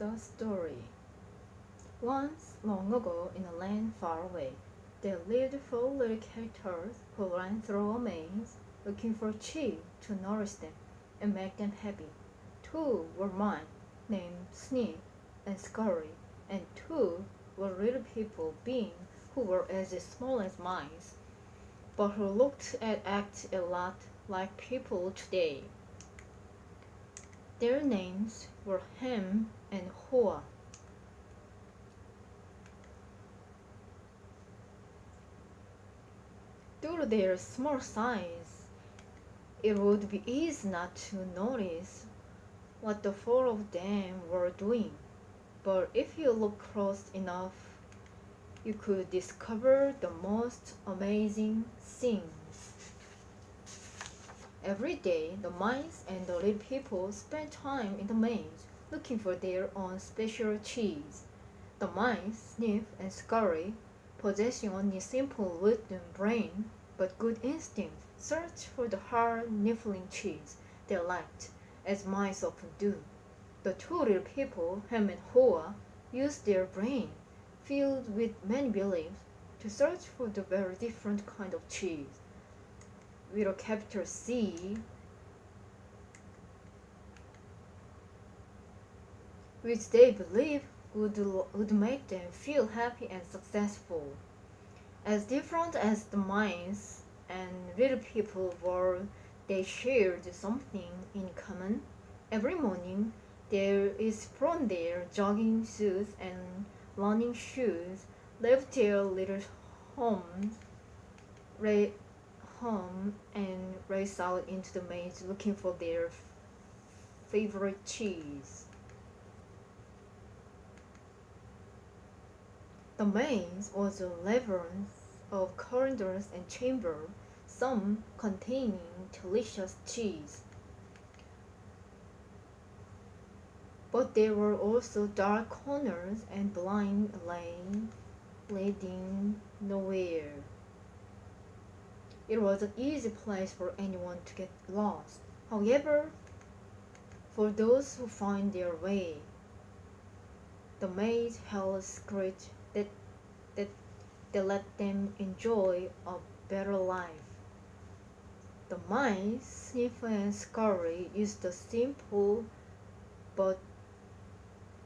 The story. Once, long ago, in a land far away, there lived four little characters who ran through a maze, looking for cheese to nourish them and make them happy. Two were mine, named Sniff and Scurry, and two were little people beings who were as small as mice, but who looked and acted a lot like people today. Their names were Ham and Hoa. Due to their small size, it would be easy not to notice what the four of them were doing. But if you look close enough, you could discover the most amazing things. Every day, the mice and the little people spent time in the maze looking for their own special cheese. The mice, Sniff and Scurry, possessing only simple wooden brain but good instinct, searched for the hard, nibbling cheese they liked, as mice often do. The two little people, Ham and Hoa, used their brain, filled with many beliefs, to search for the very different kind of cheese, with a capital C, which they believed would make them feel happy and successful. As different as the mice and little people were, they shared something in common. Every morning, there is from their jogging shoes and running shoes, left their little homes, and race out into the maze looking for their favorite cheese. The maze was a labyrinth of corridors and chambers, some containing delicious cheese. But there were also dark corners and blind lanes leading nowhere. It was an easy place for anyone to get lost. However, for those who find their way, the maze held a secret that let them enjoy a better life. The mice, Sniff and Scurry, used the simple but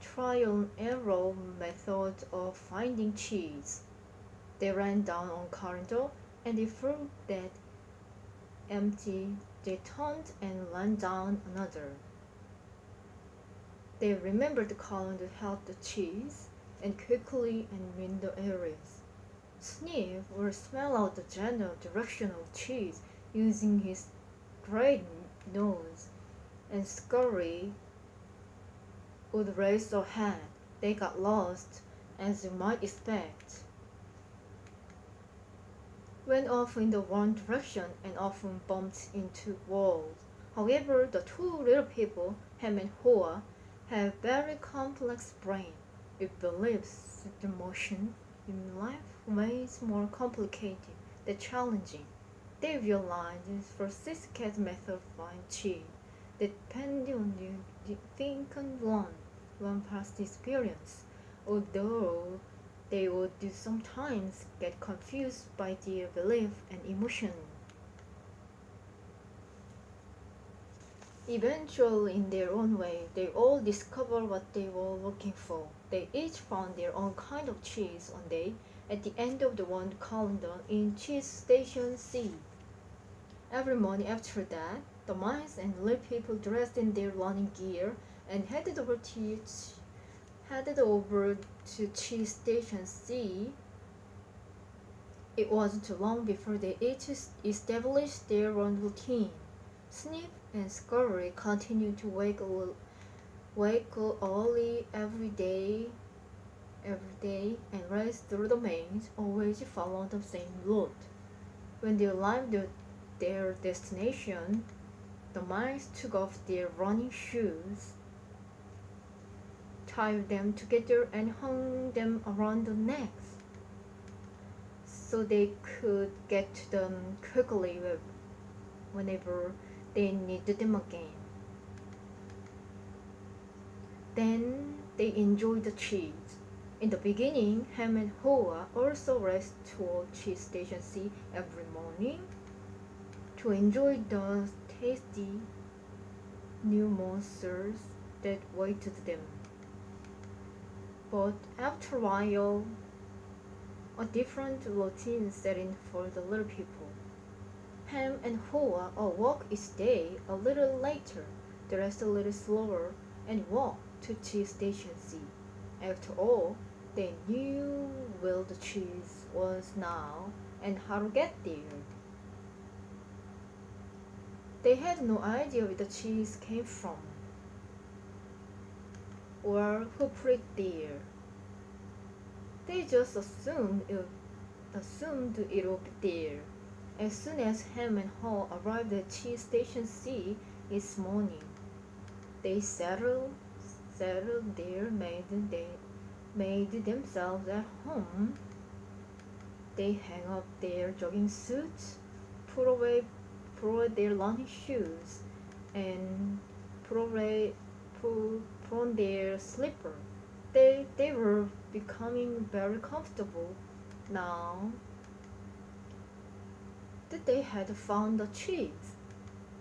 trial and error method of finding cheese. They ran down one corridor, and if that empty, they turned and ran down another. They remembered calling to help the cheese, and quickly and in the areas. Sniff would smell out the general direction of cheese using his great nose, and Scurry would raise a hand. They got lost, as you might expect, went off in the wrong direction and often bumped into walls. However, the two little people, Ham and Hoa, have very complex brains, with beliefs, with emotion, in life ways more complicated than challenging. They realize this sophisticated method of finding cheese, depending on the think and one past experience, although they would sometimes get confused by their belief and emotion. Eventually, in their own way, they all discovered what they were looking for. They each found their own kind of cheese one day at the end of the one calendar in Cheese Station C. Every morning after that, the mice and little people dressed in their running gear and headed over to Cheese Station C. It wasn't too long before they each established their own routine. Sniff and Scurry continued to wake early every day, and race through the maze, always following the same route. When they arrived at their destination, the mice took off their running shoes, tied them together, and hung them around their necks, so they could get to them quickly whenever they needed them again. Then they enjoyed the cheese. In the beginning, Ham and Hoa also raced toward Cheese Station C every morning to enjoy the tasty new monsters that waited them. But after a while, a different routine set in for the little people. Ham and Hoa awoke each day a little later, dressed a little slower, and walked to Cheese Station C. After all, they knew where the cheese was now and how to get there. They had no idea where the cheese came from or who put it there. They just assumed it would be there. As soon as Ham and Haw arrived at Cheese Station C each morning, they settled there, made themselves at home. They hang up their jogging suits, put their running shoes, and put on their slipper. They were becoming very comfortable now that they had found the cheese.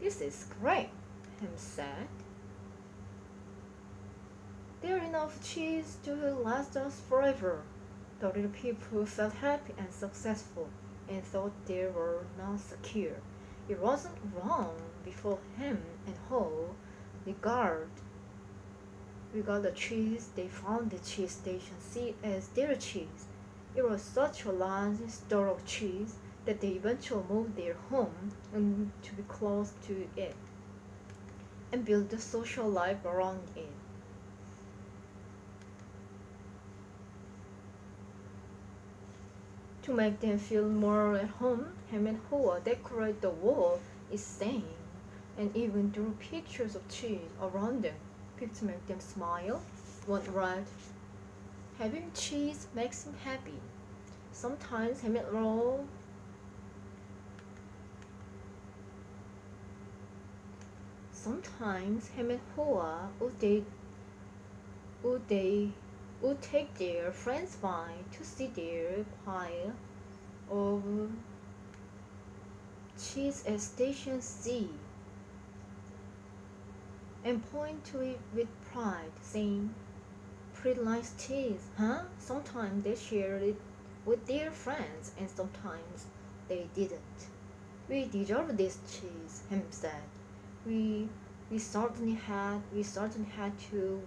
This is great, Ham said. There's enough cheese to last us forever. The little people felt happy and successful and thought they were not secure. It wasn't wrong before Ham and Ho regard the cheese they found at Cheese Station C as their cheese. It was such a large store of cheese that they eventually moved their home to be close to it and built a social life around it. To make them feel more at home, Ham and Hoa decorate the wall each saying, and even drew pictures of cheese around them. To make them smile. One read, having cheese makes him happy. Sometimes Ham and Hoa would take their friends by to see their pile of cheese at Station C and point to it with pride, saying, pretty nice cheese, huh? Sometimes they shared it with their friends and sometimes they didn't. We deserve this cheese, Ham said. We certainly had to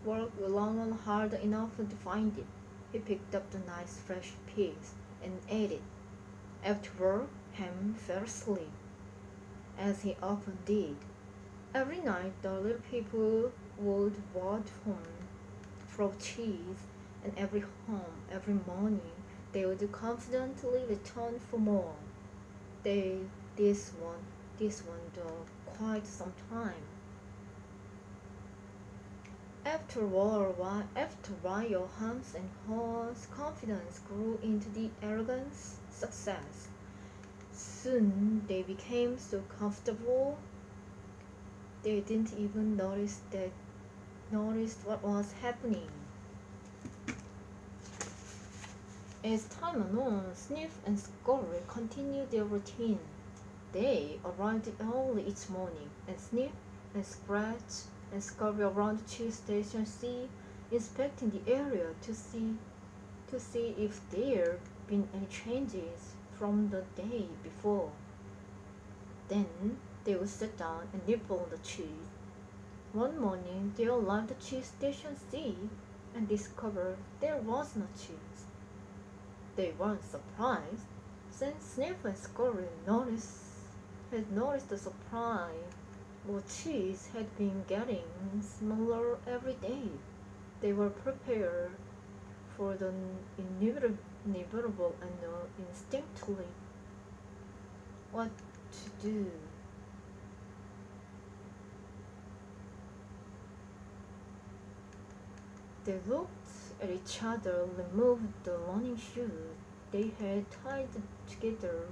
work long and hard enough to find it. He picked up the nice fresh piece and ate it. Afterward, Ham fell asleep, as he often did. Every night the little people would walk home full of cheese, and every morning they would confidently return for more. This went quite some time. After a while, Ham's and Haw's confidence grew into the arrogant success. Soon they became so comfortable they didn't even notice what was happening. As time went on, Sniff and Scurry continued their routine. They arrived early each morning, and Sniff and Scratch and Scurry around Cheese Station C, inspecting the area to see if there been any changes from the day before. Then they would sit down and nibble on the cheese. One morning they arrived at Cheese Station C and discovered there was no cheese. They weren't surprised, since Sniff and Scurry had noticed the supply of cheese had been getting smaller every day. They were prepared for the inevitable and knew instinctively what to do. They looked at each other, removed the running shoes they had tied together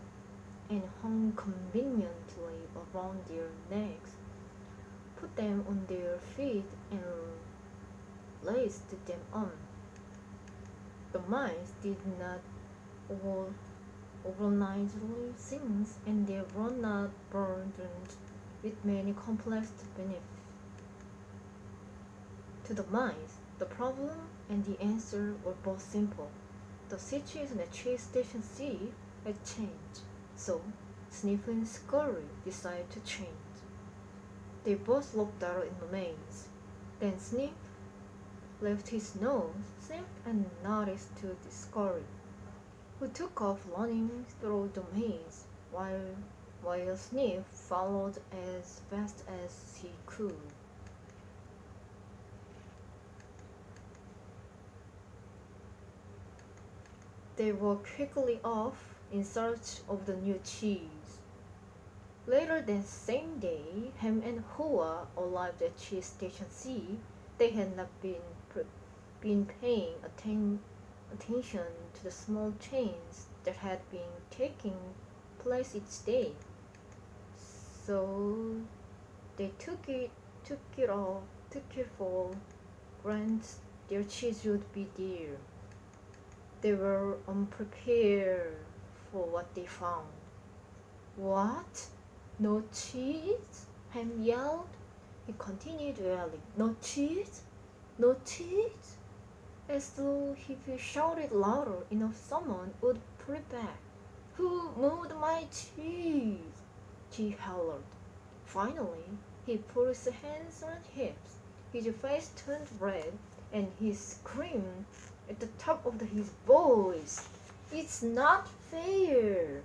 and hung conveniently around their necks, put them on their feet, and placed them on. The mice did not overnightly things, and they were not burdened with many complex benefits. To the mice, the problem and the answer were both simple. The situation at Chase Station C had changed, so Sniff and Scurry decided to change. They both looked out in the maze. Then Sniff left his nose, sniffed, and nodded to the Scurry, who took off running through the maze, while Sniff followed as fast as he could. They walked quickly off in search of the new cheese. Later that same day, Ham and Hoa arrived at Cheese Station C. They had not been paying attention to the small change that had been taking place each day, so they took it for granted their cheese would be there. They were unprepared for what they found. What? No cheese? Ham yelled. He continued yelling, "No cheese? No cheese?" As though if he shouted louder enough, someone would pull it back. "Who moved my cheese?" he hollered. Finally, he put his hands on his hips. His face turned red, and he screamed at the top of his voice, "It's not fair!